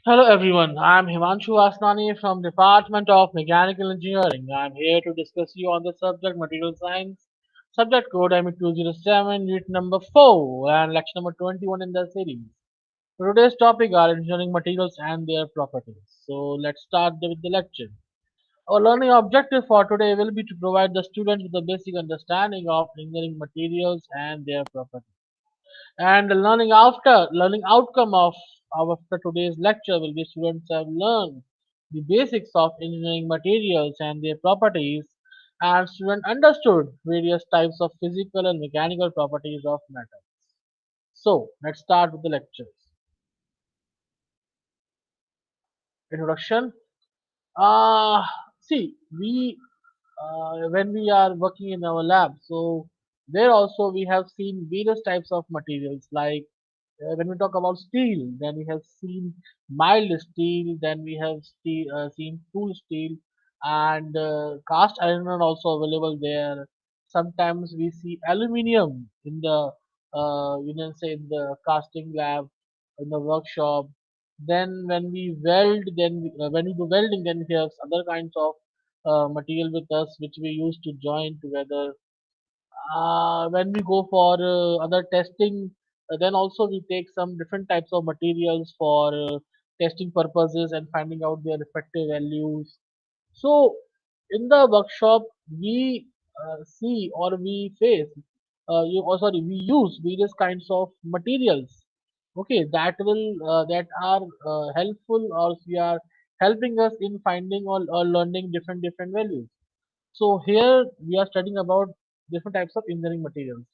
Hello everyone, I'm Himanshu Vasnani from Department of Mechanical Engineering. I'm here to discuss you on the subject Material Science, subject code ME207, unit number 4 and lecture number 21 in the series. Today's topic are engineering materials and their properties. So let's start with the lecture. Our learning objective for today will be to provide the students with a basic understanding of engineering materials and their properties. And the learning outcome of after today's lecture will be students have learned the basics of engineering materials and their properties, and student understood various types of physical and mechanical properties of metals. So let's start with the lectures. Introduction. Uh, See, we when we are working in our lab, so there also we have seen various types of materials like when we talk about steel, then we have seen mild steel, then we have seen tool steel, and cast iron are also available there. Sometimes we see aluminium in the say in the casting lab, in the workshop. Then when we weld, when we do welding, then we have other kinds of material with us which we use to join together. When we go for other testing, then also we take some different types of materials for testing purposes and finding out their effective values. So in the workshop, we see or we face, we use various kinds of materials. Okay, that are helpful, or we are helping us in finding or learning different values. So here we are studying about different types of engineering materials.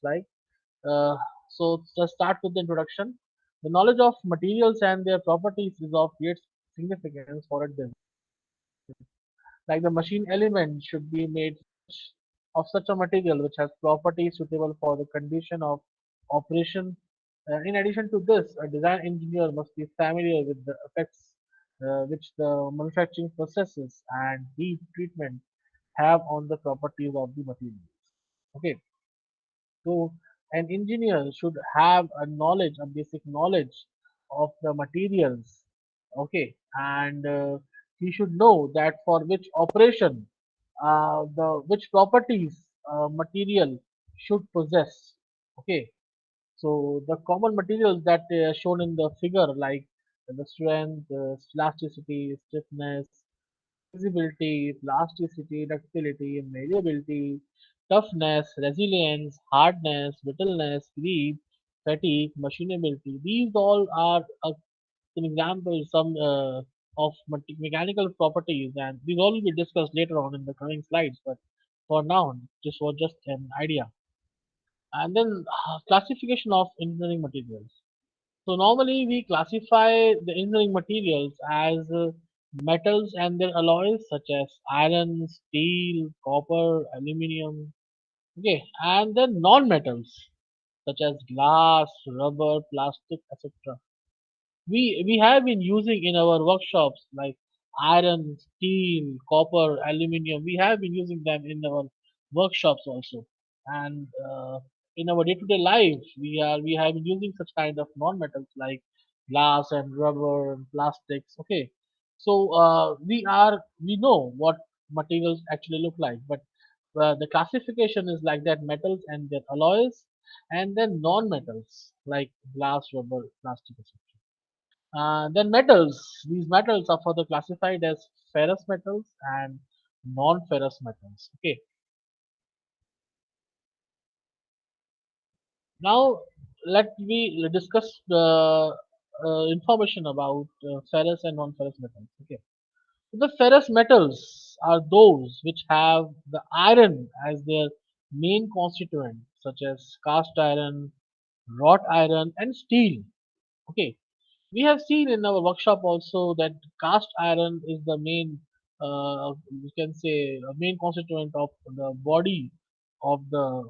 Uh, so let's start with the introduction. The knowledge of materials and their properties is of great significance for a design. Like the machine element should be made of such a material which has properties suitable for the condition of operation. In addition to this, a design engineer must be familiar with the effects which the manufacturing processes and heat treatment have on the properties of the material. Okay, so an engineer should have a basic knowledge of the materials. Okay, and he should know that for which operation, the which properties material should possess. Okay, so the common materials that are shown in the figure, like the strength, elasticity, stiffness, flexibility, plasticity, ductility, malleability, toughness, resilience, hardness, brittleness, grip, fatigue, machinability. These all are an example some of mechanical properties, and these all will be discussed later on in the coming slides. But for now, this was just an idea. And then classification of engineering materials. So normally we classify the engineering materials as metals and their alloys such as iron, steel, copper, aluminium. Okay, and then non-metals such as glass, rubber, plastic, etc. We have been using in our workshops like iron, steel, copper, aluminium. We have been using them in our workshops also, and in our day-to-day life, we have been using such kind of non-metals like glass and rubber and plastics. Okay, so we know what materials actually look like, but the classification is like that: metals and their alloys, and then non-metals like glass, rubber, plastic, etc. Then metals. These metals are further classified as ferrous metals and non-ferrous metals. Okay. Now let me discuss the information about ferrous and non-ferrous metals. Okay. The ferrous metals are those which have the iron as their main constituent, such as cast iron, wrought iron, and steel. Okay. We have seen in our workshop also that cast iron is the main, you can say, a main constituent of the body of the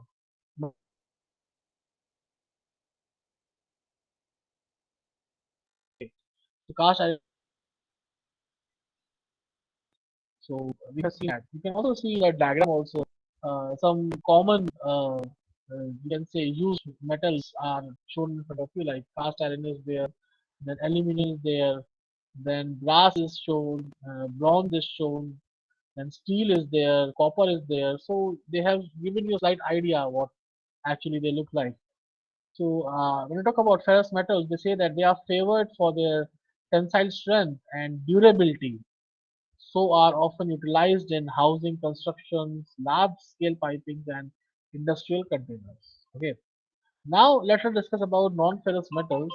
cast iron. So we have seen that. You can also see that diagram also. Some common, you can say, used metals are shown in front of you, like cast iron is there, then aluminum is there, then brass is shown, bronze is shown, then steel is there, copper is there. So they have given you a slight idea what actually they look like. So when we talk about ferrous metals, they say that they are favored for their tensile strength and durability. So are often utilized in housing constructions, large scale pipings, and industrial containers. Okay. Now let us discuss about non-ferrous metals.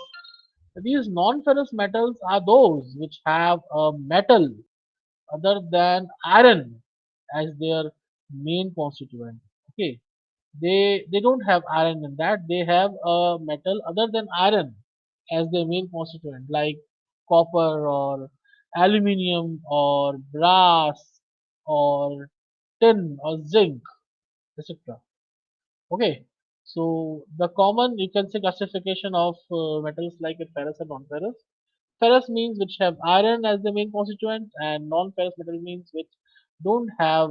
These non-ferrous metals are those which have a metal other than iron as their main constituent. Okay, they don't have iron in that. They have a metal other than iron as their main constituent, like copper or aluminium or brass or tin or zinc, etc. Okay, so the common you can say classification of metals like ferrous and non-ferrous. Ferrous means which have iron as the main constituent, and non-ferrous metal means which don't have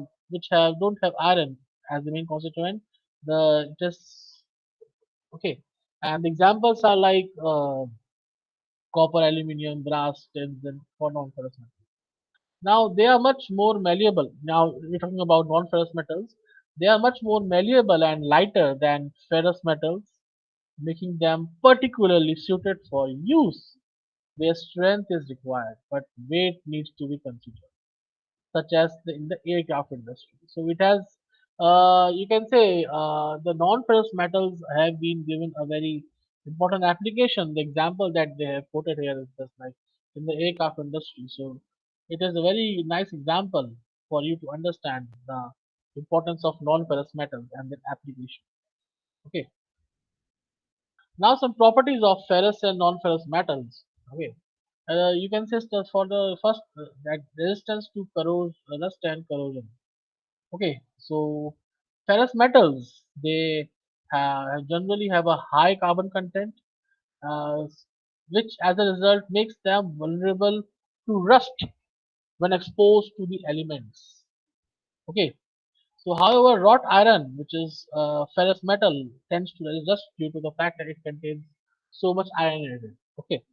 iron as the main constituent. The just okay, and the examples are like copper, aluminium, brass, tin, and for non-ferrous metals. Now they are much more malleable. Now we're talking about non-ferrous metals. They are much more malleable and lighter than ferrous metals, making them particularly suited for use where strength is required, but weight needs to be considered, such as in the aircraft industry. So it has, you can say, the non-ferrous metals have been given a very important application. The example that they have quoted here is just like in the aircraft industry. So it is a very nice example for you to understand the importance of non-ferrous metals and their application. Okay. Now some properties of ferrous and non-ferrous metals. Okay. You can say that for the first that resistance to rust and corrosion. Okay, so ferrous metals they generally have a high carbon content, uh, which as a result makes them vulnerable to rust when exposed to the elements. Okay, so however, wrought iron, which is ferrous metal, tends to resist due to the fact that it contains so much iron in it. Okay,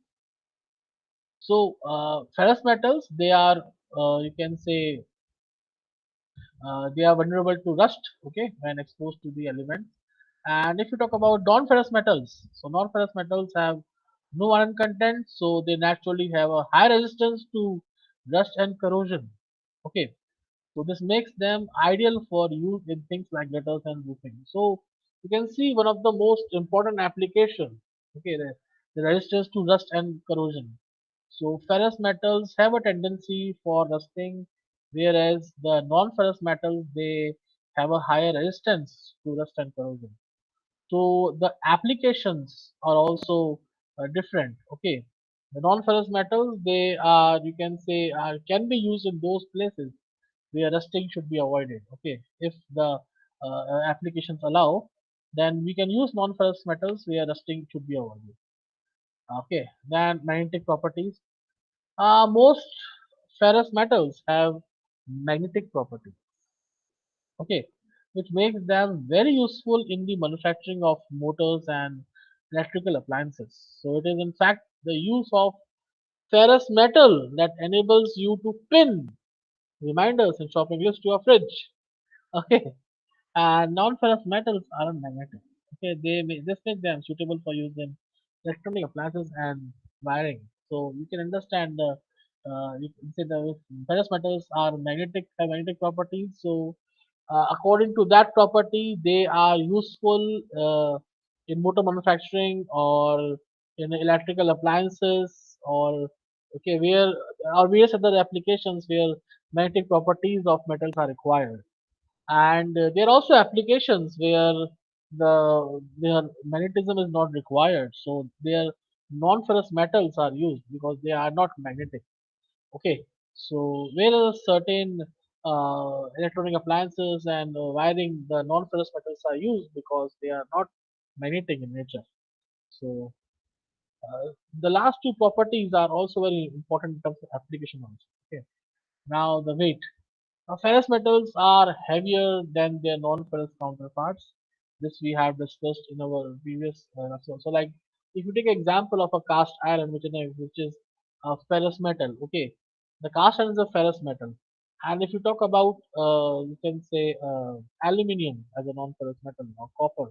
so ferrous metals they are you can say they are vulnerable to rust, okay, when exposed to the elements. And if you talk about non-ferrous metals, so non-ferrous metals have no iron content, so they naturally have a high resistance to rust and corrosion. Okay, so this makes them ideal for use in things like gutters and roofing. So you can see one of the most important application. Okay, the resistance to rust and corrosion. So ferrous metals have a tendency for rusting, whereas the non-ferrous metals they have a higher resistance to rust and corrosion. So the applications are also different. Okay, the non-ferrous metals they are you can say can be used in those places where rusting should be avoided. Okay, if the applications allow, then we can use non-ferrous metals where rusting should be avoided. Okay, then magnetic properties. Most ferrous metals have magnetic properties. Okay, which makes them very useful in the manufacturing of motors and electrical appliances. So it is in fact the use of ferrous metal that enables you to pin reminders and shopping lists to your fridge. Okay, and non-ferrous metals aren't magnetic. Okay, this makes them suitable for use in electronic appliances and wiring. So you can understand the you can say the ferrous metals are magnetic have magnetic properties. So according to that property, they are useful in motor manufacturing or in electrical appliances or okay where or various other applications where magnetic properties of metals are required. And there are also applications where their magnetism is not required, so their non-ferrous metals are used because they are not magnetic. Okay, so whereas certain electronic appliances and wiring, the non-ferrous metals are used because they are not magnetic in nature. So the last two properties are also very important in terms of application also. Okay, now the weight. Ferrous metals are heavier than their non-ferrous counterparts. This we have discussed in our previous episode. So, like if you take an example of a cast iron, which is ferrous metal. Okay, the cast iron is a ferrous metal, and if you talk about you can say aluminium as a non-ferrous metal or copper,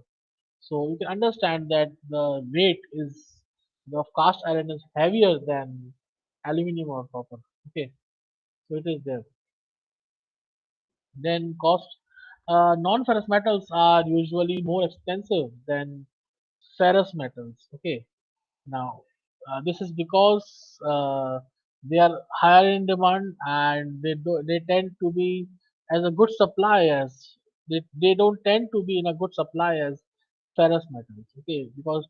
so you can understand that the weight is of cast iron is heavier than aluminium or copper. Okay, so it is there. Then cost. Non-ferrous metals are usually more expensive than ferrous metals. Okay, now, this is because they are higher in demand and they tend to be as a good supply as they don't tend to be in a good supply as ferrous metals. Okay, because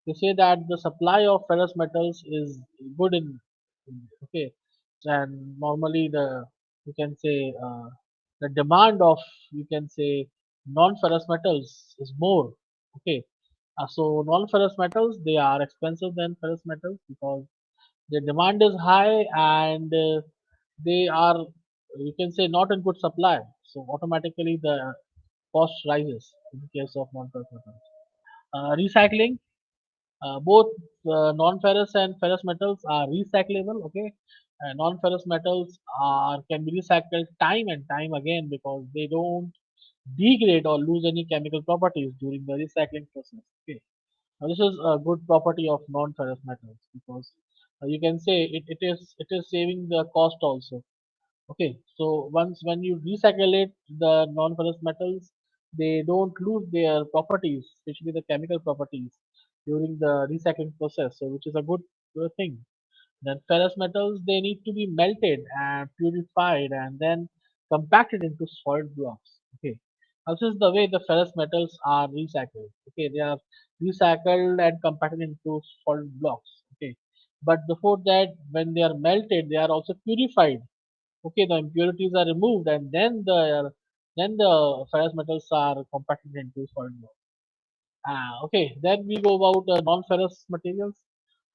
they say that the supply of ferrous metals is good okay, and normally you can say the demand of you can say non-ferrous metals is more. Okay, so non-ferrous metals they are expensive than ferrous metals because the demand is high and they are you can say not in good supply. So automatically the cost rises in the case of non-ferrous metals. Recycling, both non-ferrous and ferrous metals are recyclable. Okay, non-ferrous metals are can be recycled time and time again because they don't degrade or lose any chemical properties during the recycling process. Okay. Now, this is a good property of non-ferrous metals because you can say it is saving the cost also. Okay, so once when you recycle it, the non-ferrous metals they don't lose their properties, especially the chemical properties during the recycling process. So which is a good thing. Then ferrous metals they need to be melted and purified and then compacted into solid blocks. Okay. Now, this is the way the ferrous metals are recycled. Okay, they are recycled and compacted into solid blocks. Okay. But before that, when they are melted, they are also purified. Okay, the impurities are removed and then the ferrous metals are compacted into solid blocks. Okay, then we go about non-ferrous materials.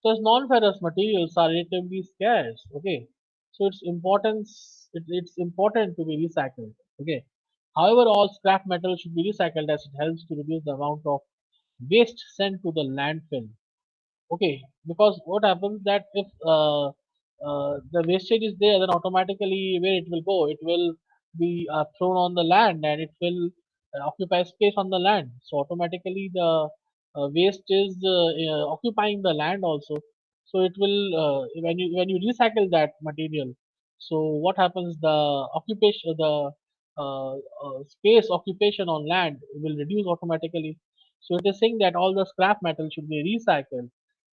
So as non-ferrous materials are relatively scarce, okay, so it's important to be recycled. Okay, however, all scrap metal should be recycled as it helps to reduce the amount of waste sent to the landfill. Okay, because what happens that if the wastage is there, then automatically where it will go, it will be thrown on the land and it will occupy space on the land. So automatically the waste is occupying the land also. So it will when you recycle that material. So what happens? The occupation, the space occupation on land will reduce automatically. So it is saying that all the scrap metal should be recycled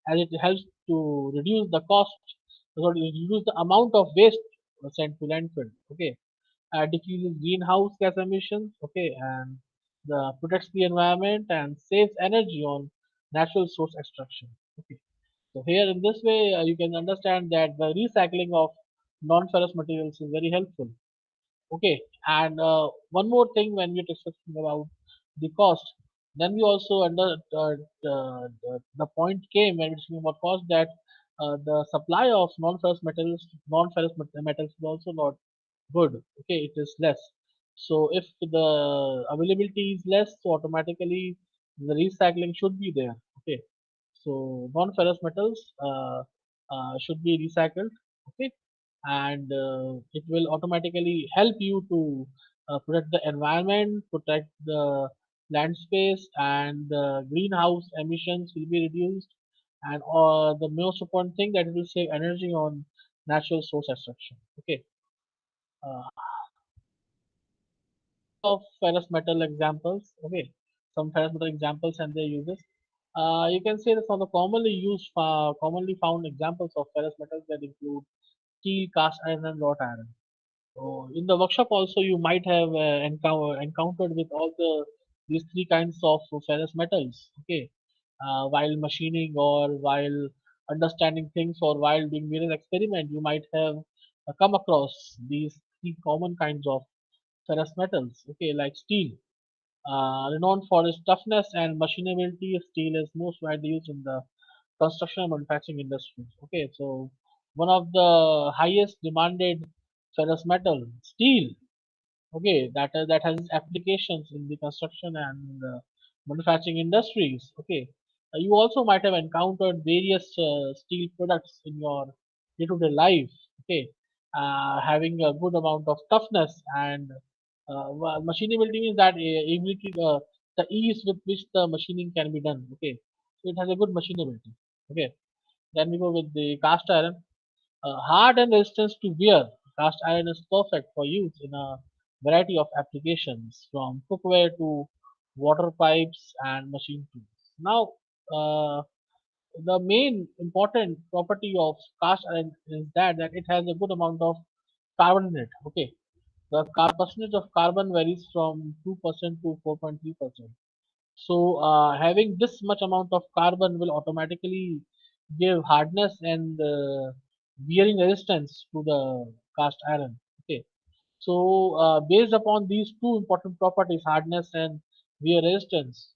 as it helps to reduce the cost, sorry, reduce the amount of waste sent to landfill. Okay, decreases greenhouse gas emissions. Okay, and the protects the environment and saves energy on natural source extraction. Okay, so here in this way you can understand that the recycling of non-ferrous materials is very helpful. Okay, and one more thing when we're discussing about the cost, then we also the point came when we're discussing about cost that the supply of non-ferrous metals is also not good. Okay, it is less. So if the availability is less, so automatically the recycling should be there. Okay, so non-ferrous metals should be recycled. Okay, and it will automatically help you to protect the environment, protect the land space, and the greenhouse emissions will be reduced. And the most important thing that it will save energy on natural source extraction. Okay. Uh, of ferrous metal examples. Okay, some ferrous metal examples and their uses. You can say that some of the commonly found examples of ferrous metals that include steel, cast iron, and wrought iron. So in the workshop also you might have encountered with all these three kinds of ferrous metals. Okay, while machining or while understanding things or while doing various experiment, you might have come across these three common kinds of ferrous metals. Okay, like steel. Renowned for its toughness and machinability, steel is most widely used in the construction and manufacturing industries. Okay, so one of the highest demanded ferrous metal, steel. Okay, that has applications in the construction and manufacturing industries. Okay, you also might have encountered various steel products in your day-to-day life. Okay, having a good amount of toughness and machinability means that ability, the ease with which the machining can be done. Okay, so it has a good machinability. Okay, then we go with the cast iron. Hard and resistance to wear, cast iron is perfect for use in a variety of applications, from cookware to water pipes and machine tools. Now, uh, the main important property of cast iron is that it has a good amount of carbon in it. Okay, the percentage of carbon varies from 2% to 4.3%. So having this much amount of carbon will automatically give hardness and wearing resistance to the cast iron. Okay. So based upon these two important properties, hardness and wear resistance,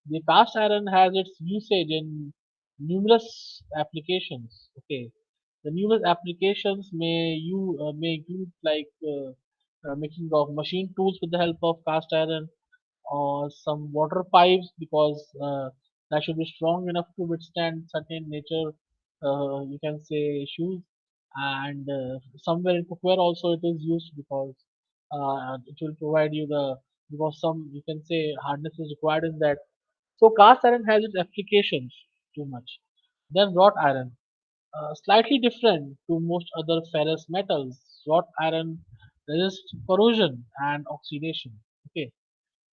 the cast iron has its usage in numerous applications. Okay. The numerous applications may include like making of machine tools with the help of cast iron, or some water pipes, because that should be strong enough to withstand certain nature, you can say, issues. And somewhere in cookware also it is used, because it will provide you the, because some, you can say, hardness is required in that. So cast iron has its applications too much. Then wrought iron, slightly different to most other ferrous metals. Wrought iron resists corrosion and oxidation. Okay,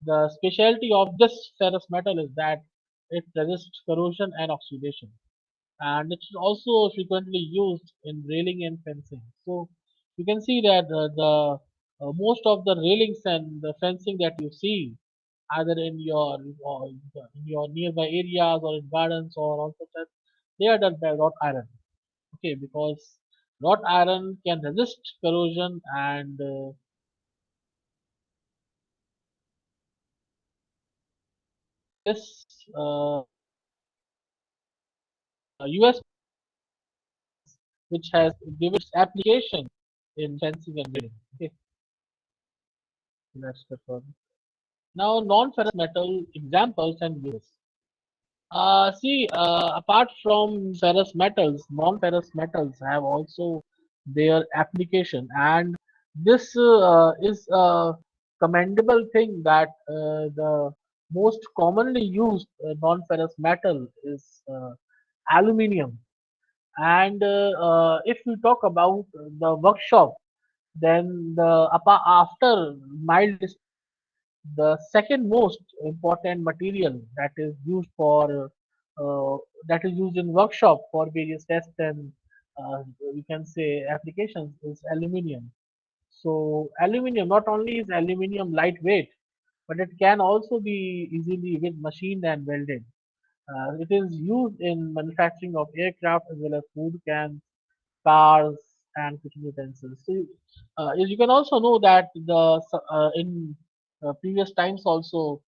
the specialty of this ferrous metal is that it resists corrosion and oxidation, and it is also frequently used in railing and fencing. So you can see that the most of the railings and the fencing that you see, either in your nearby areas or in gardens or also that, they are done by wrought iron. Okay, because wrought iron can resist corrosion, and this US, which has given its application in fencing and building. Okay, that's the problem. Now, non-ferrous metal examples and uses. Apart from ferrous metals, non-ferrous metals have also their application, and this is a commendable thing that the most commonly used non-ferrous metal is aluminium. And if we talk about the workshop, then after mild, the second most important material uh, that is used in workshop for various tests and we can say applications is aluminium. So aluminium, not only is aluminium lightweight, but it can also be easily with machined and welded. It is used in manufacturing of aircraft as well as food cans, cars, and kitchen utensils. So, as you can also know that in previous times also,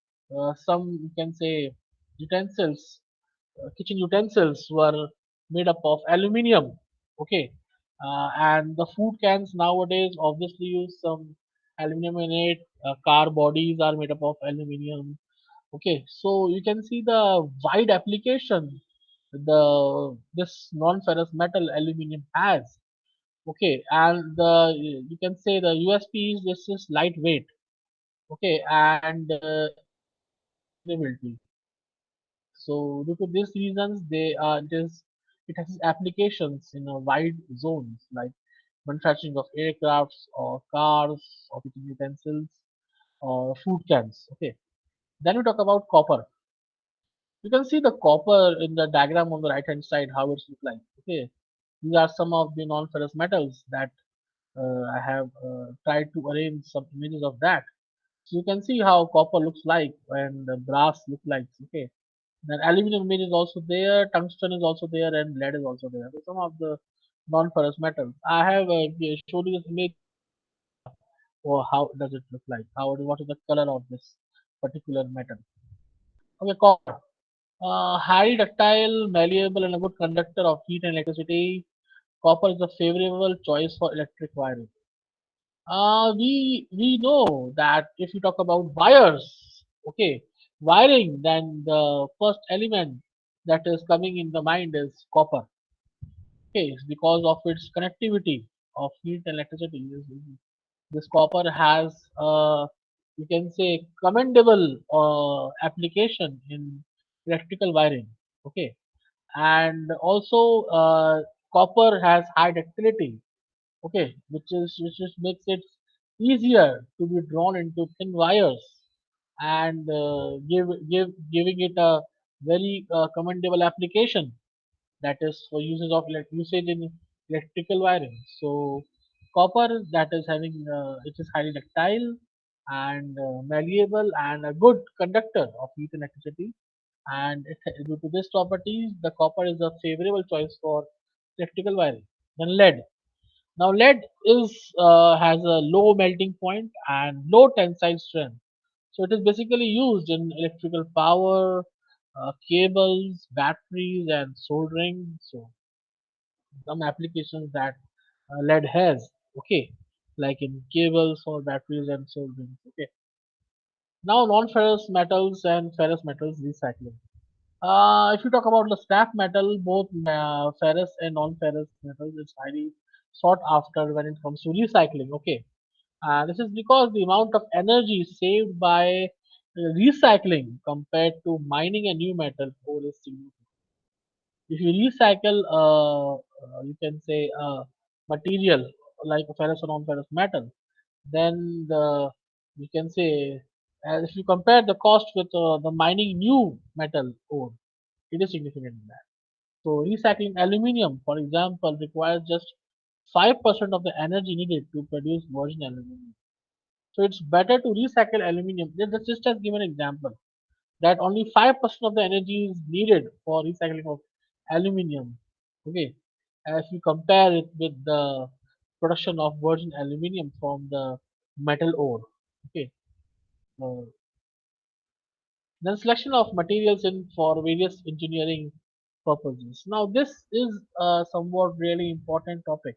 some, you can say, utensils, kitchen utensils were made up of aluminium. Okay, and the food cans nowadays obviously use some aluminum in it. Car bodies are made up of aluminium. Okay, so you can see the wide application the this non-ferrous metal aluminium has. Okay, and the, you can say, the USP is this is lightweight. Okay, and durability. So due to these reasons, it has applications in a wide zones like manufacturing of aircrafts or cars or kitchen utensils or food cans. Okay, then we talk about copper. You can see the copper in the diagram on the right hand side, how it looks like. Okay, these are some of the non-ferrous metals that I have tried to arrange some images of that. So you can see how copper looks like and the brass looks like. Okay, then aluminum image is also there, tungsten is also there, and lead is also there. So some of the non-ferrous metals. I have showed you this image, or how does it look like? What is the color of this particular metal? Okay, copper. Highly ductile, malleable, and a good conductor of heat and electricity. Copper is a favorable choice for electric wiring. We know that if you talk about wires, okay, wiring, then the first element that is coming in the mind is copper. Okay, it's because of its connectivity of heat and electricity. This copper has, you can say, commendable application in electrical wiring. Okay, and also copper has high ductility. Okay, which is makes it easier to be drawn into thin wires and giving it a very commendable application, that is for uses of usage in electrical wiring. So copper, that is having it is highly ductile and malleable and a good conductor of heat and electricity. And due to this properties, the copper is a favorable choice for electrical wiring. Then lead. Now lead is has a low melting point and low tensile strength. So it is basically used in electrical power, cables, batteries, and soldering. So some applications that lead has. Okay, like in cables or batteries and soldering. Okay. Now non-ferrous metals and ferrous metals recycling. If you talk about the scrap metal, both ferrous and non-ferrous metals is highly sought after when it comes to recycling. Okay, this is because the amount of energy saved by recycling compared to mining a new metal ore is significant. If you recycle, you can say material like a ferrous or non-ferrous metal, then you can say, if you compare the cost with the mining new metal ore, it is significant in that. So recycling aluminium, for example, requires just 5% of the energy needed to produce virgin aluminium. So it's better to recycle aluminium. Let's just give an example that only 5% of the energy is needed for recycling of aluminium. Okay, as you compare it with the production of virgin aluminium from the metal ore. Okay, so then selection of materials in for various engineering purposes. Now this is a somewhat really important topic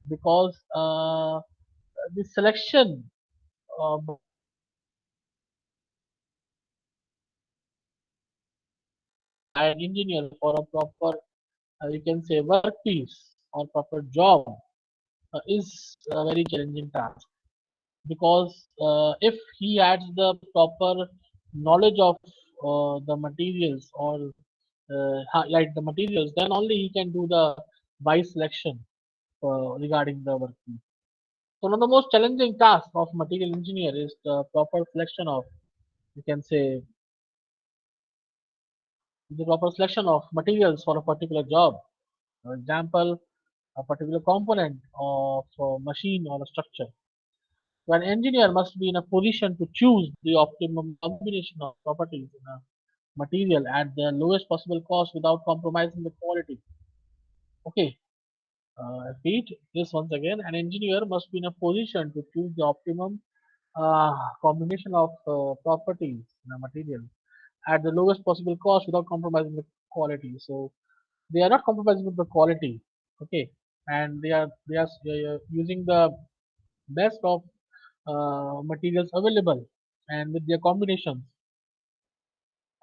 because the selection by an engineer for a proper, you can say, workpiece or proper job is a very challenging task, because if he has the proper knowledge of the materials or like the materials, then only he can do the wise selection regarding the workpiece. So one of the most challenging tasks of material engineer is the proper selection of, you can say, the proper selection of materials for a particular job. For example, a particular component of a machine or a structure. So an engineer must be in a position to choose the optimum combination of properties in a material at the lowest possible cost without compromising the quality. Okay, repeat this once again. An engineer must be in a position to choose the optimum combination of properties in a material at the lowest possible cost without compromising the quality. So they are not compromising with the quality. Okay, and they are using the best of materials available and with their combinations,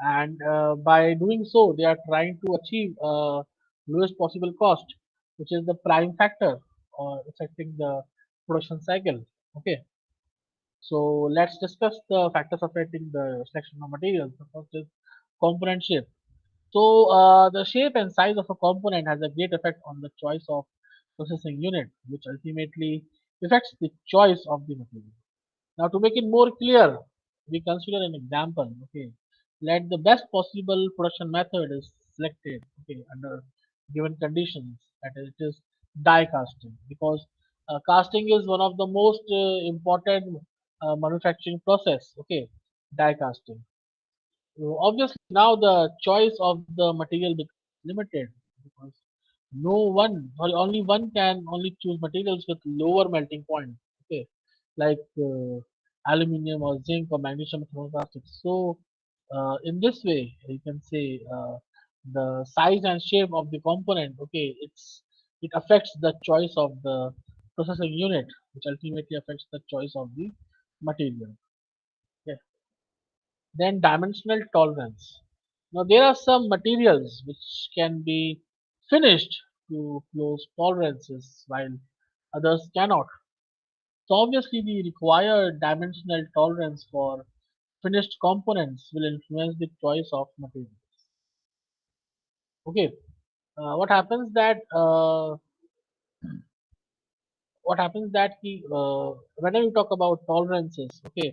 and by doing so they are trying to achieve lowest possible cost, which is the prime factor affecting the production cycle. Okay, so let's discuss the factors affecting the selection of materials. The first is component shape. So the shape and size of a component has a great effect on the choice of processing unit, which ultimately affects the choice of the material. Now, to make it more clear, we consider an example. Okay, let the best possible production method is selected. Okay, under given conditions, that is, it is die casting, because casting is one of the most important manufacturing process. Okay, die casting. So obviously, now the choice of the material becomes limited, because no one, or only one can only choose materials with lower melting point. Okay, like aluminum or zinc or magnesium thermoplastics. So in this way, you can say the size and shape of the component. Okay, it affects the choice of the processing unit, which ultimately affects the choice of the material. Okay. Then dimensional tolerance. Now there are some materials which can be finished to close tolerances while others cannot. So obviously the required dimensional tolerance for finished components will influence the choice of materials. Okay, what happens that whenever you talk about tolerances, okay,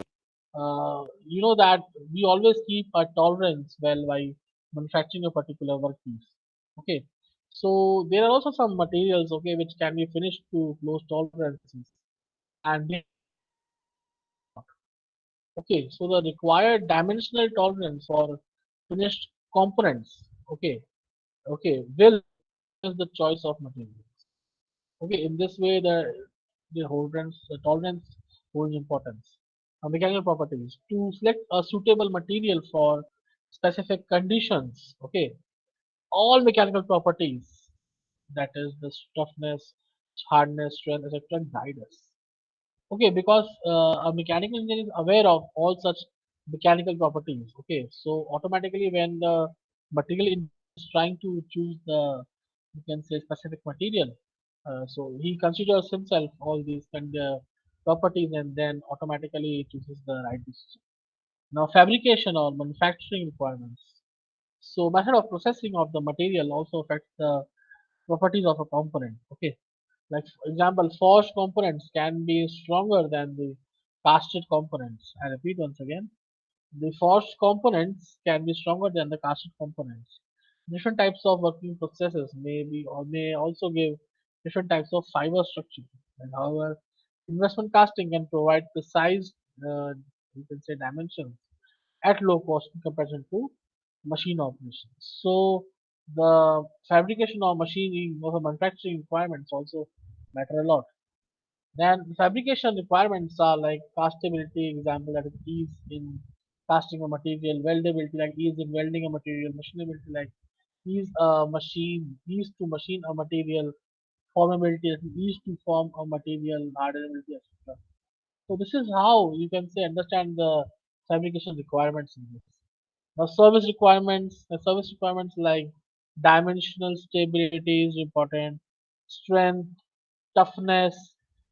you know that we always keep a tolerance well by manufacturing a particular workpiece. Okay, so there are also some materials, okay, which can be finished to close tolerances, and they cannot. Okay, so the required dimensional tolerance for finished components, will influence the choice of materials. Okay, in this way, the tolerance holds importance. Mechanical properties to select a suitable material for specific conditions. Okay, all mechanical properties, that is the toughness, hardness, strength, etc., guide us. Okay, because a mechanical engineer is aware of all such mechanical properties. Okay, so automatically when the material engineer is trying to choose the, you can say, specific material, so he considers himself all these properties and then automatically chooses the right decision. Now, fabrication or manufacturing requirements. So, method of processing of the material also affects the properties of a component. Okay, like for example, forged components can be stronger than the casted components. I repeat once again, the forged components can be stronger than the casted components. Different types of working processes may be or may also give different types of fiber structure. And however, investment casting can provide precise, uh, you can say, dimensions at low cost in comparison to machine operations. So the fabrication or machining or the manufacturing requirements also matter a lot. Then the fabrication requirements are like castability, example that is ease in casting a material, weldability like ease in welding a material, machinability like ease to machine a material, formability like ease to form a material, hardenability, etc. So this is how you can say understand the fabrication requirements in this. Now service requirements like dimensional stability is important, strength, toughness,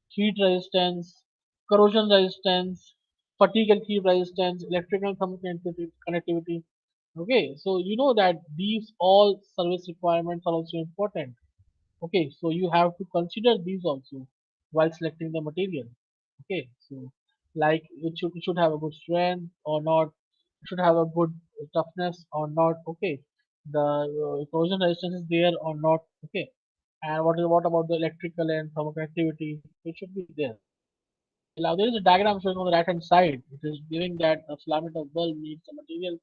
heat resistance, corrosion resistance, fatigue and heat resistance, electrical connectivity. Okay, so you know that these all service requirements are also important. Okay, so you have to consider these also while selecting the material. Okay, so like it should have a good strength or not, it should have a good toughness or not. Okay, the corrosion resistance is there or not. Okay, and what about the electrical and thermal connectivity? It should be there. Now there is a diagram showing on the right hand side. It is giving that a filament of bulb needs a material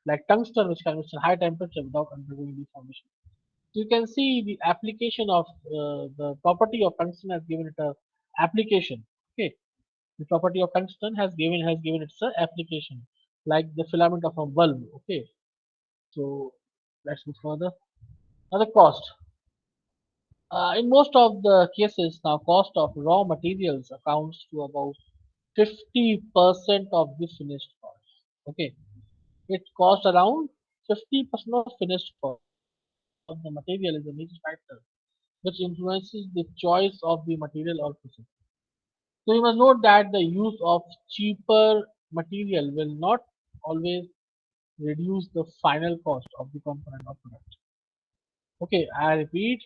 like tungsten which can withstand high temperature without undergoing deformation. So you can see the application of the property of tungsten has given it a application. Okay, the property of tungsten has given it a application like the filament of a bulb. Okay, so let's move further. Now the cost. In most of the cases, now cost of raw materials accounts to about 50% of the finished cost. Okay, it costs around 50% of finished cost. Of the material is a major factor which influences the choice of the material or process. So you must note that the use of cheaper material will not always reduce the final cost of the component or product. Okay, I repeat,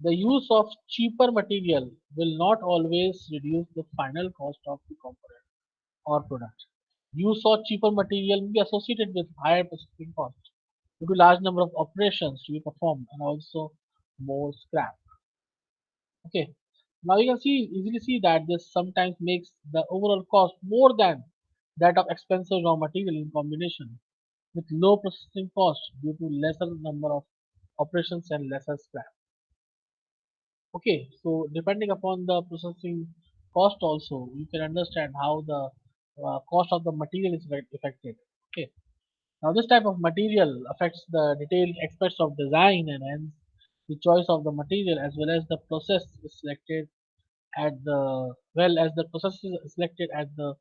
the use of cheaper material will not always reduce the final cost of the component or product. Use of cheaper material will be associated with higher processing cost due to large number of operations to be performed and also more scrap. Okay. Now you can easily see that this sometimes makes the overall cost more than that of expensive raw material in combination with low processing cost due to lesser number of operations and lesser scrap. Okay, so depending upon the processing cost also, you can understand how the cost of the material is affected. Okay, now this type of material affects the detailed aspects of design and hence the choice of the material as well as the process is selected at the well as the process is selected at the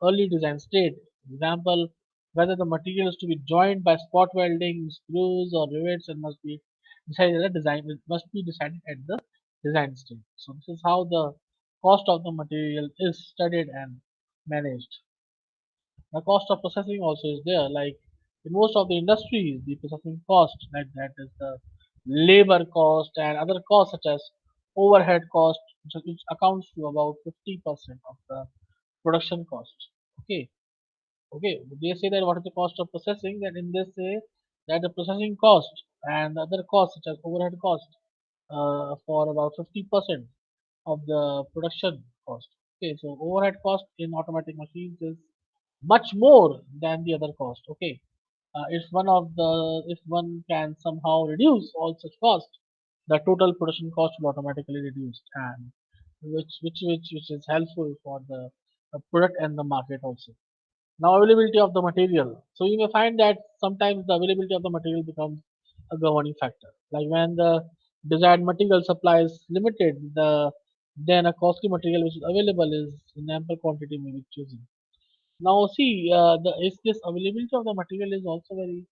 early design state. Example, whether the material is to be joined by spot welding, screws or rivets and must be decided at the design. It must be decided at the design stage. So this is how the cost of the material is studied and managed. The cost of processing also is there. Like in most of the industries, the processing cost, like that is the labor cost and other costs such as overhead cost, which accounts to about 50% of the production cost. Okay, okay. They say that what is the cost of processing? That in this say that the processing cost and other costs such as overhead cost for about 50% of the production cost. Okay, so overhead cost in automatic machines is much more than the other cost. Okay, if one can somehow reduce all such costs, the total production cost will automatically reduce, and which is helpful for the product and the market also. Now availability of the material. So you may find that sometimes the availability of the material becomes a governing factor. Like when the desired material supply is limited, then a costly material which is available is in ample quantity may be chosen. Now see, is this availability of the material is also very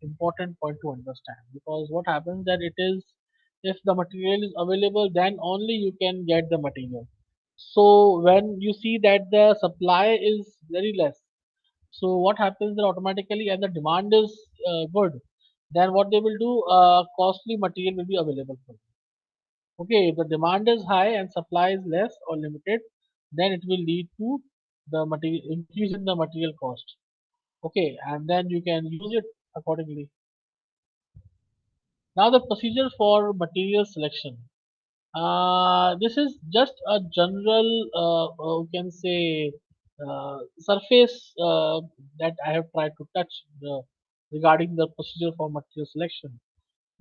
important point to understand, because what happens that it is, if the material is available, then only you can get the material. So when you see that the supply is very less, so what happens that automatically, and the demand is good, then what they will do, costly material will be available for you. Okay, if the demand is high and supply is less or limited, then it will lead to the material increase in the material cost. Okay, and then you can use it accordingly. Now the procedure for material selection. This is just a general, you can say, surface that I have tried to touch regarding the procedure for material selection.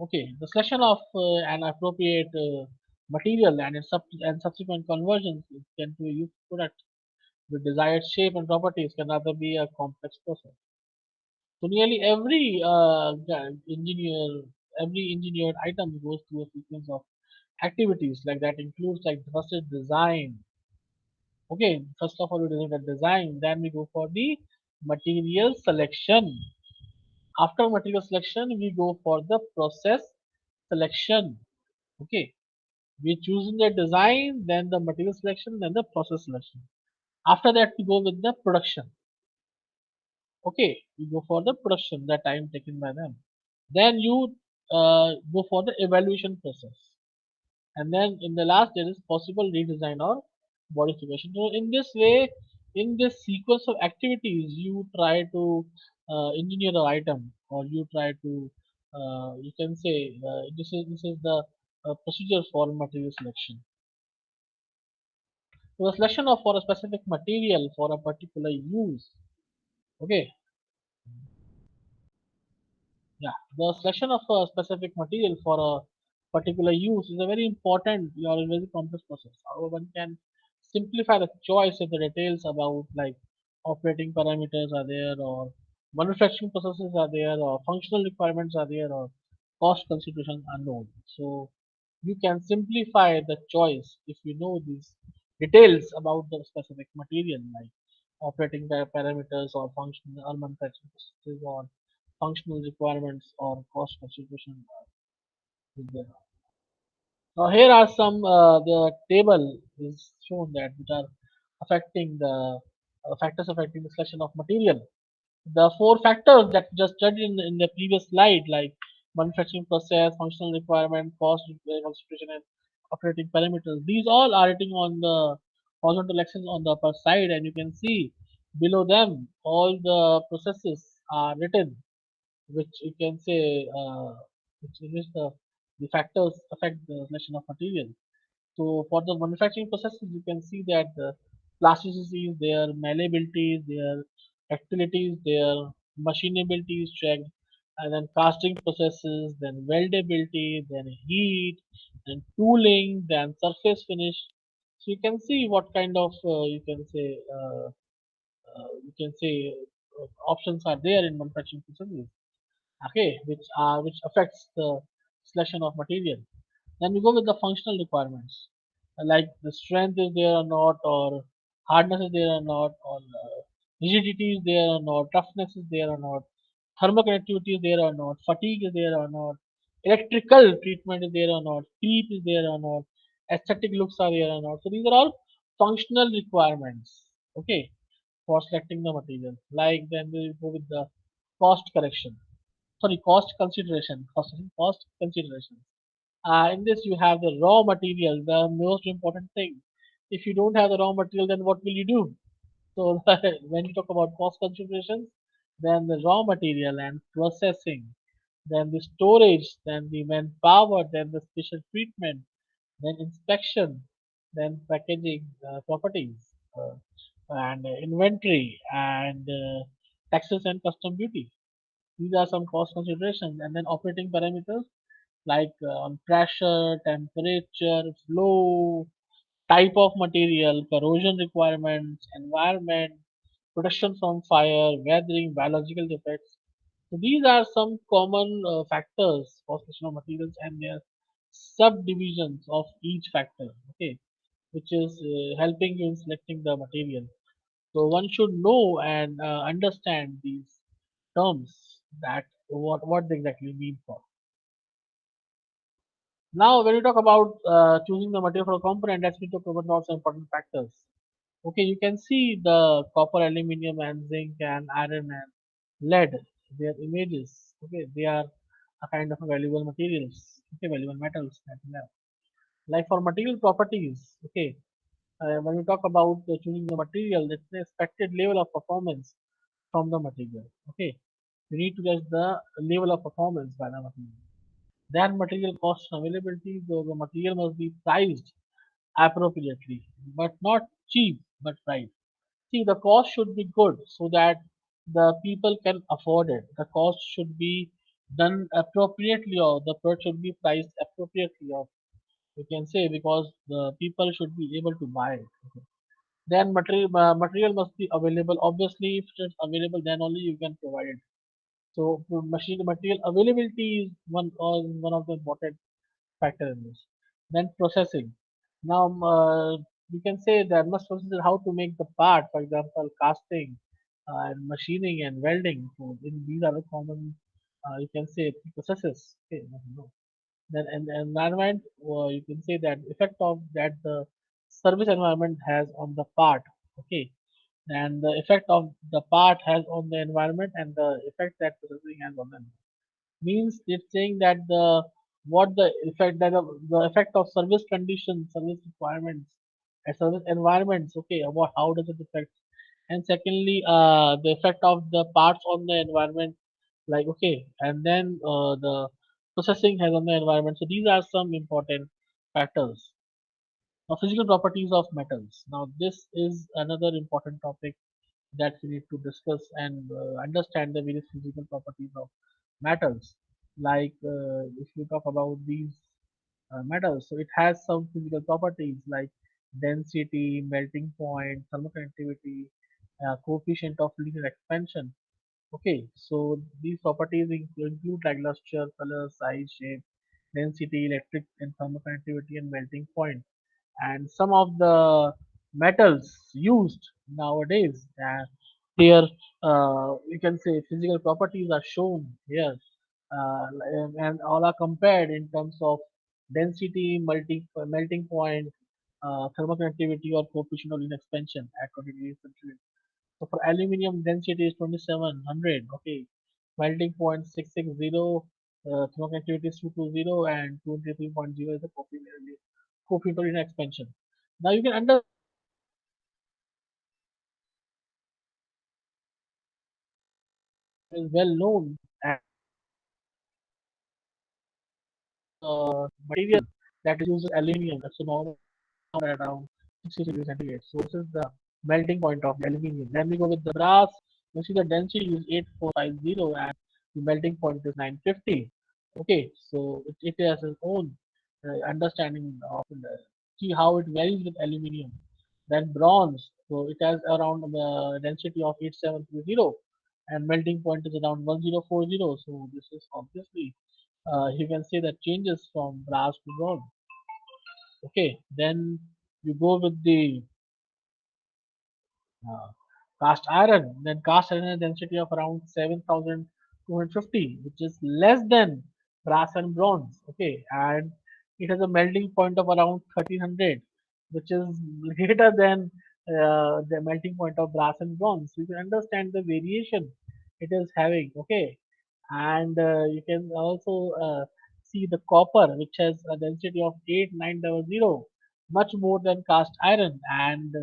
Okay, the selection of an appropriate material and and subsequent conversions into a useful product with desired shape and properties can rather be a complex process. So nearly every engineered item goes through a sequence of activities like that includes like first is design. Okay, first of all we design the design, then we go for the material selection. After material selection, we go for the process selection. Okay, we choose the design, then the material selection, then the process selection. After that, we go with the production. Okay, we go for the production, the time taken by them. Then you go for the evaluation process, and then in the last there is possible redesign or modification. So in this way, in this sequence of activities, you try to engineer the item, or you try to you can say this is the procedure for material selection. So the selection of for a specific material for a particular use. Okay, yeah, the selection of a specific material for a particular use is a very important or a very complex process. However, one can simplify the choice if the details about like operating parameters are there, or manufacturing processes are there, or functional requirements are there, or cost considerations are known. So you can simplify the choice if you know these details about the specific material, like operating parameters or functional or manufacturing processes or functional requirements or cost consideration is there. Now here are some the table is shown that which are affecting the factors affecting the selection of material. The four factors that just studied in the previous slide, like manufacturing process, functional requirement, cost consideration, and operating parameters, these all are written on the horizontal axis on the upper side, and you can see below them all the processes are written, which you can say which the factors affect the selection of material. So for the manufacturing processes, you can see that the plasticity is there, malleability is there, ductility is there, machinability is checked, and then casting processes, then weldability, then heat, then tooling, then surface finish. So you can see what kind of options are there in manufacturing processes. Okay, which affects the selection of material. Then we go with the functional requirements, like the strength is there or not, or hardness is there or not, or rigidity is there or not, toughness is there or not, thermal conductivity is there or not, fatigue is there or not, electrical treatment is there or not, heat is there or not, aesthetic looks are there or not. So these are all functional requirements. Okay, for selecting the material. Like then we go with the cost correction. Sorry, cost consideration. Cost consideration. In this you have the raw material, the most important thing. If you don't have the raw material, then what will you do? So when you talk about cost considerations, then the raw material and processing, then the storage, then the manpower, then the special treatment, then inspection, then packaging properties, and inventory, and taxes and custom duty. These are some cost considerations, and then operating parameters like on pressure, temperature, flow, type of material, corrosion requirements, environment, protection from fire, weathering, biological defects. So these are some common factors for selection of materials and their subdivisions of each factor. Okay, which is helping you in selecting the material. So one should know and understand these terms that what they exactly mean for. Now, when we talk about choosing the material for a component, let's we talk about also important factors. Okay, you can see the copper, aluminum, and zinc, and iron, and lead. Their images. Okay, they are a kind of valuable materials. Okay, valuable metals that we have. Like for material properties. Okay, when we talk about choosing the material, it's the expected level of performance from the material. Okay, you need to get the level of performance by the material. Then material cost and availability, the material must be priced appropriately, but not cheap, but right. See, the cost should be good so that the people can afford it. The cost should be done appropriately, or the product should be priced appropriately, or you can say because the people should be able to buy it. Okay. Then material must be available. Obviously, if it's available, then only you can provide it. So machine material availability is one of the important factor in this. Then processing. Now you can say that must process how to make the part, for example, casting and machining and welding. So these are the common you can say processes. Okay, no. Then and the environment, you can say that effect of that the service environment has on the part. Okay, and the effect of the part has on the environment and the effect that processing has on them means it's saying that the effect of service conditions, service requirements, and service environments. Okay, about how does it affect, and secondly, the effect of the parts on the environment, like okay, and then the processing has on the environment. So these are some important factors. Now, physical properties of metals. Now, this is another important topic that we need to discuss and understand the various physical properties of metals. Like if you talk about these metals, so it has some physical properties like density, melting point, thermoconductivity, coefficient of linear expansion. Okay, so these properties include like luster, color, size, shape, density, electric and thermoconductivity, and melting point. And some of the metals used nowadays, here you can say physical properties are shown here, and all are compared in terms of density, melting point, thermoconductivity, or coefficient of linear expansion at 20 degrees centigrade. So for aluminium, density is 2700. Okay, melting point 660, thermoconductivity is 220, and 23.0 is the coefficient of linear expansion. Now you can understand is well known and material that is used aluminium. That's a normal around 60 degrees centigrade. So this is the melting point of the aluminium. Then we go with the brass. You see the density is 8450 and the melting point is 950. Okay, so it has its own understanding of the, see how it varies with aluminium. Then bronze, so it has around the density of 8730 and melting point is around 1040. So this is obviously you can say that changes from brass to bronze. Okay, then you go with the uh, cast iron. Then cast iron has a density of around 7250, which is less than brass and bronze. Okay, and it has a melting point of around 1300, which is greater than the melting point of brass and bronze. You can understand the variation it is having. Okay, and you can also see the copper, which has a density of 8900, much more than cast iron, and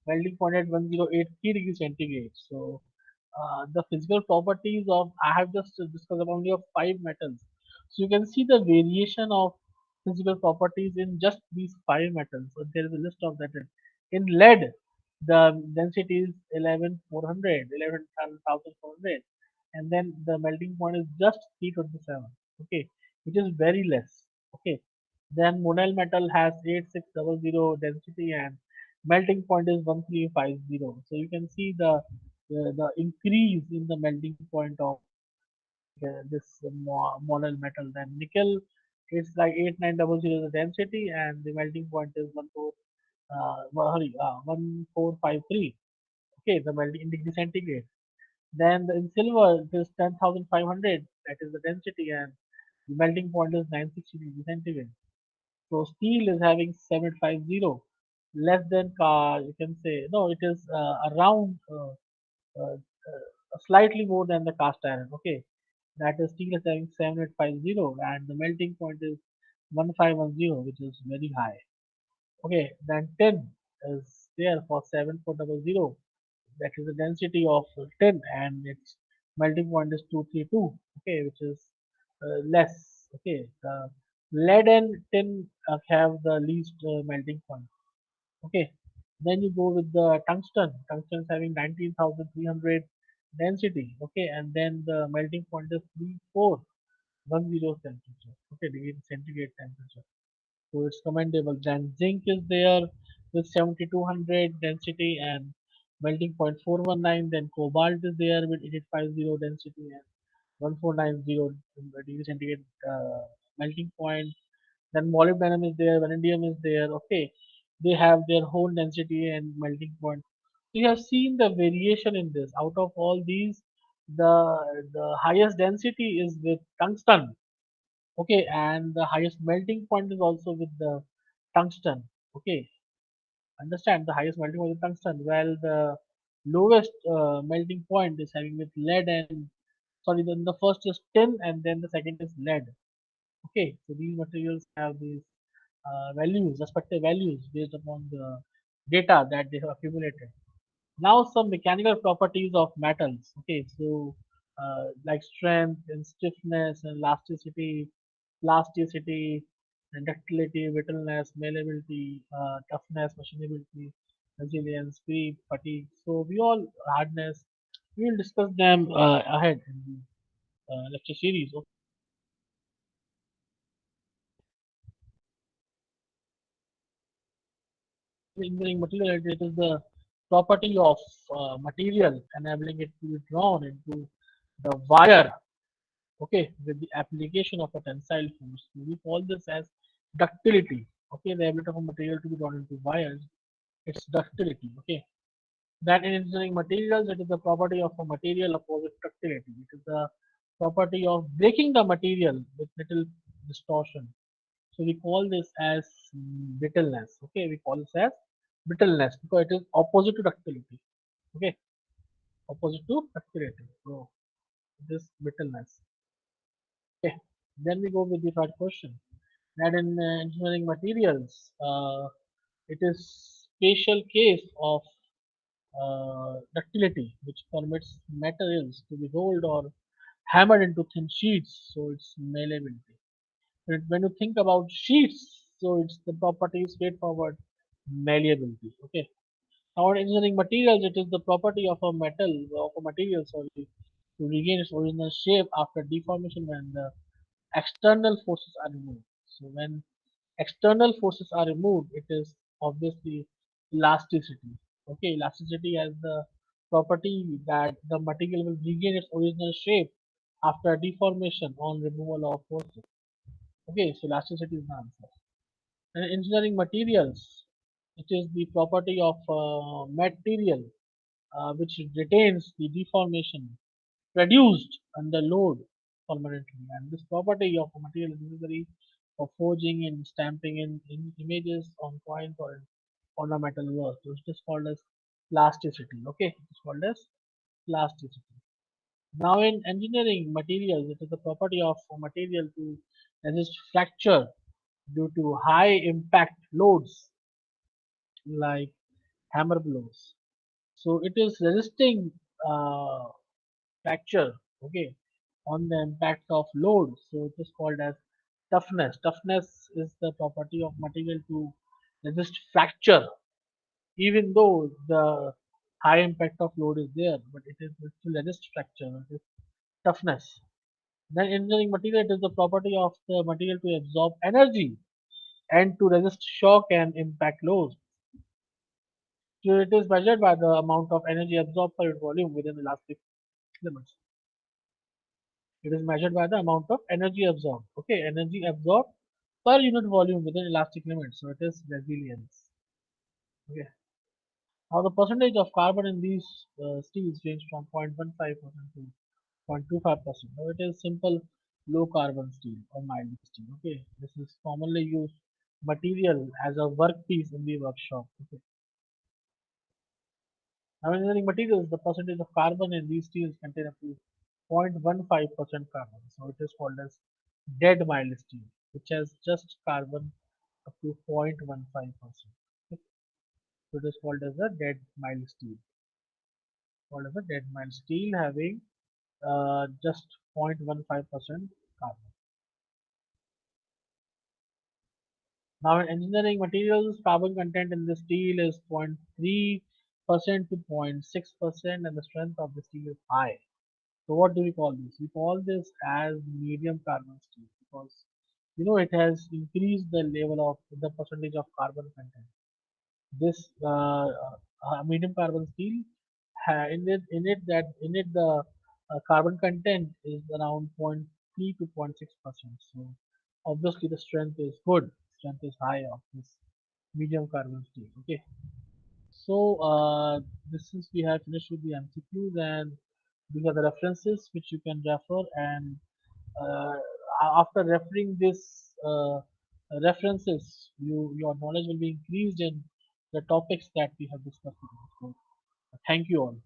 melting point at 1083 degrees centigrade. So the physical properties of, I have just discussed about only of five metals. So you can see the variation of physical properties in just these five metals. So there is a list of that. In lead, the density is 11,400, 11,400, and then the melting point is just 327. Okay, which is very less. Okay, then monel metal has 8600 density and melting point is 1350. So you can see the increase in the melting point of this monel metal. Then nickel is like 8900 the density and the melting point is 1453. Okay, the melting in degree centigrade. Then in silver it is 10,500, that is the density, and the melting point is 960 degrees centigrade. So steel is having 750, less than you can say, no, it is around slightly more than the cast iron. Okay, that is steel is having 7850 and the melting point is 1510, which is very high. Okay, then tin is there for 7400. That is the density of tin and its melting point is 232. Okay, which is less. Okay, the lead and tin have the least melting point. Okay, then you go with the tungsten. Tungsten is having 19,300 density. Okay, and then the melting point is 3410 temperature. Okay, degree centigrade temperature. So it's commendable. Then zinc is there with 7200 density and melting point 419. Then cobalt is there with 8850 density and 1490 degree centigrade melting point. Then molybdenum is there, vanadium is there. Okay, they have their whole density and melting point. So you have seen the variation in this. Out of all these, the highest density is with tungsten. Okay, and the highest melting point is also with the tungsten. Okay, understand the highest melting point is tungsten. Well, the lowest melting point is having with lead and sorry. Then the first is tin, and then the second is lead. Okay, so these materials have these values, respective values based upon the data that they have accumulated. Now some mechanical properties of metals. Okay, so like strength and stiffness and plasticity and ductility, brittleness, malleability, toughness, machinability, resilience, speed, fatigue. So we all hardness. We will discuss them ahead in the lecture series. Okay. Engineering material, it is the property of material enabling it to be drawn into the wire. Okay, with the application of a tensile force. We call this as ductility. Okay, the ability of a material to be drawn into wires, it's ductility. Okay, that in engineering materials, it is the property of a material opposite ductility. It is the property of breaking the material with little distortion. So we call this as brittleness. Okay, we call this as brittleness because it is opposite to ductility. Okay, opposite to ductility. So this brittleness. Okay, then we go with the third question. That in engineering materials, it is special case of ductility, which permits materials to be rolled or hammered into thin sheets. So it's malleability. But when you think about sheets, so it's the property is straightforward malleability. Okay. Now in engineering materials, it is the property of a material, sorry, to regain its original shape after deformation when the external forces are removed. So when external forces are removed, it is obviously elasticity. Okay, elasticity has the property that the material will regain its original shape after deformation on removal of forces. Okay, so elasticity is the answer. And engineering materials, it is the property of material which retains the deformation produced under load. permanently. And this property of a material is necessary for forging and stamping in images on coins or in ornamental work. So it is called as plasticity. Okay, it is called as plasticity. Now in engineering materials, it is the property of a material to resist fracture due to high impact loads like hammer blows. So it is resisting uh, fracture, okay, on the impact of load. So it is called as toughness. Toughness is the property of material to resist fracture, even though the high impact of load is there, but it is to resist fracture. It is toughness. Then engineering material, it is the property of the material to absorb energy and to resist shock and impact loads. So it is measured by the amount of energy absorbed per volume within elastic limits. It is measured by the amount of energy absorbed. Okay, energy absorbed per unit volume within elastic limits. So it is resilience. Okay. Now the percentage of carbon in these steels range from 0.15% to 0.25%. Now it is simple low carbon steel or mild steel. Okay, this is commonly used material as a workpiece in the workshop. Okay. Now engineering materials, the percentage of carbon in these steels contain up to 0.15% carbon. So it is called as dead mild steel, which has just carbon up to 0.15%. So it is called as a dead mild steel. Called as a dead mild steel having just 0.15% carbon. Now in engineering materials, carbon content in the steel is 0.3% to 0.6% and the strength of the steel is high. So what do we call this? We call this as medium carbon steel because it has increased the level of the percentage of carbon content. This medium carbon steel in it the carbon content is around 0.3 to 0.6%. So obviously the strength is good. Strength is high of this medium carbon steel. Okay. So this is we have finished with the MCQs and these are the references which you can refer and uh, after referring this references your knowledge will be increased in the topics that we have discussed today. So thank you all.